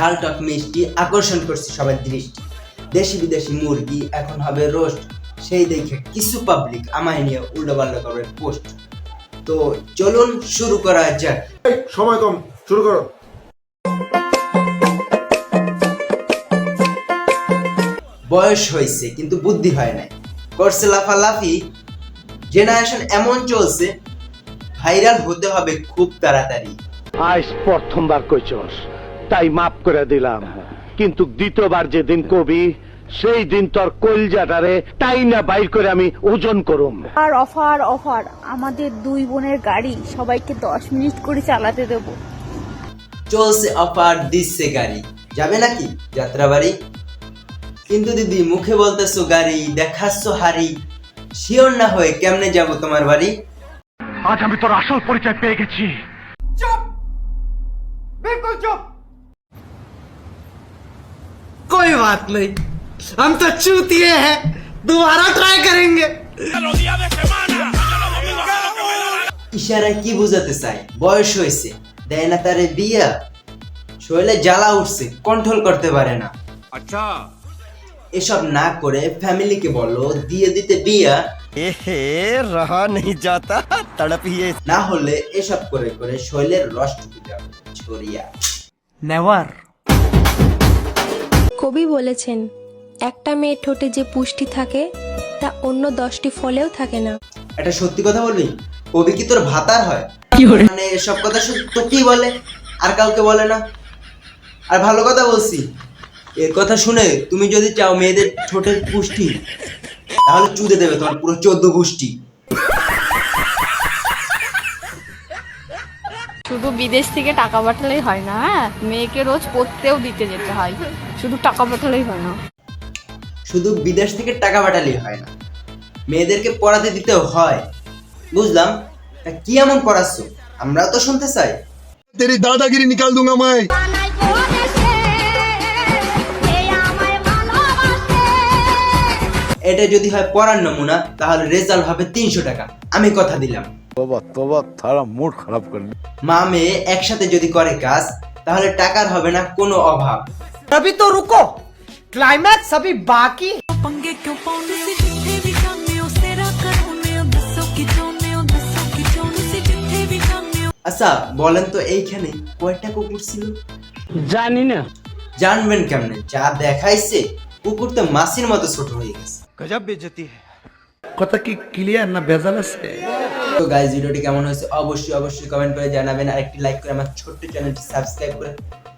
ঝাল টক মিষ্টি আকর্ষণ করছে সবার দৃষ্টি। দেশি বিদেশি মুরগি এখন হবে রোস্ট, সেই দেখে কিছু পাবলিক আমায় নিয়ে উল্টোপাল্টা করবে পোস্ট। তো চলুন শুরু করা যাক। সময় কম, শুরু করো। বয়স হয়েছে কিন্তু বুদ্ধি হয় নাই, করছে লাফালাফি। জেনারেশন এমন চলছে, ভাইরাল হতে হবে খুব তাড়াতাড়ি। আজ প্রথমবার কইছস তাই মাফ করে দিলাম, কিন্তু দ্বিতীয়বার যেদিন কবি সেই দিন তোর কলজাটারে তাই না বাইর করে আমি ওজন করুম। আর অফার অফার, আমাদের দুই বোনের গাড়ি সবাইকে 10 মিনিট করে চালাতে দেব। চলছে অফার, দিচ্ছে গাড়ি, যাবে নাকি যাত্রাবাড়ি? কিন্তু দিদি মুখে বলতেছো গাড়ি, দেখাচ্ছ হাড়ি, শিওর না হয়ে কেমনে যাব তোমার বাড়ি? আজ আমি তোর আসল পরিচয় পেয়ে গেছি। চুপ, बिल्कुल चुप। कोई बात नहीं, हम तो चूतिए हैं, दोबारा ट्राई करेंगे। ইশারায় কি বোঝাতে চাই? বয়স হয়েছে, দেয় না তারে বিয়া, শরীরে জ্বালা উঠছে, কন্ট্রোল করতে পারে না। আচ্ছা, এসব না করে ফ্যামিলিকে বলো দিয়ে দিতে বিয়া, रहा नहीं जाता, तड़प ही है। না হলে এসব করে করে শরীরের রস ঢুকে যাবে ছড়িয়া। नेवर। কবি বলেছেন, একটা মেয়ের ঠোঁটে যে পুষ্টি থাকে তা অন্য 10টি ফলেও থাকে না। এটা সত্যি কথা বলবি? কবি কি তোর ভাতার হয়? মানে এসব কথা শুধু তোকেই বলে, আর কাউকে বলে না। আর ভালো কথা বলছি, এর কথা শুনে তুমি যদি চাও মেয়েদের ঠোঁটের পুষ্টি, তাহলে চুদে দেবে তোমার পুরো 14 গোষ্ঠী। শুধু বিদেশ থেকে টাকা পাঠালেই হয় না, হ্যাঁ, মেয়েকে রোজ পড়তেও দিতে যেতে হয়, শুধু টাকা পাঠালেই হয় না। শুধু বিদেশ থেকে টাকা পাঠালেই হয় না, মেয়েদেরকে পড়াতে দিতেও হয়। বুঝলাম, তা কি এমন পড়াচ্ছ? আমরাও তো শুনতে চাই। तेरी दादागिरी निकाल दूंगा मैं। এটা যদি হয় পড়ার নমুনা, তাহলে রেজাল্ট হবে 300 টাকা, আমি কথা দিলাম। तोबा थारा मूड खराब कर दिया। মা মেয়ে একসাথে যদি করে কাজ, তাহলে টাকার হবে না কোনো অভাব। अभी तो रुको, क्लाइमैक्स अभी बाकी। पंगे क्यों पाउंड से जिथे भी जाने हो तेरा करूने हो दसो की जोने हो दसो की जोने से जिथे भी जाने हो। আচ্ছা বলেন তো, এইখানে কয়টা কুকুর ছিল? জানি না। জানবেন কেমনে? যা দেখাইছে, কুকুর তো মাছির মতো ছোট হয়ে গেছে। गजब बेइज्जती है। কথা কি ক্লিয়ার না ভেজাল আছে? তো গাইস, ভিডিওটি কেমন হয়েছে অবশ্যই কমেন্ট করে জানাবেন, আর একটি লাইক করে আমার ছোট্ট চ্যানেলটি সাবস্ক্রাইব করে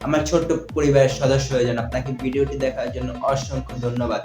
আমার ছোট্ট পরিবারের সদস্য হয়ে যান। আপনাকে ভিডিওটি দেখার জন্য অসংখ্য ধন্যবাদ।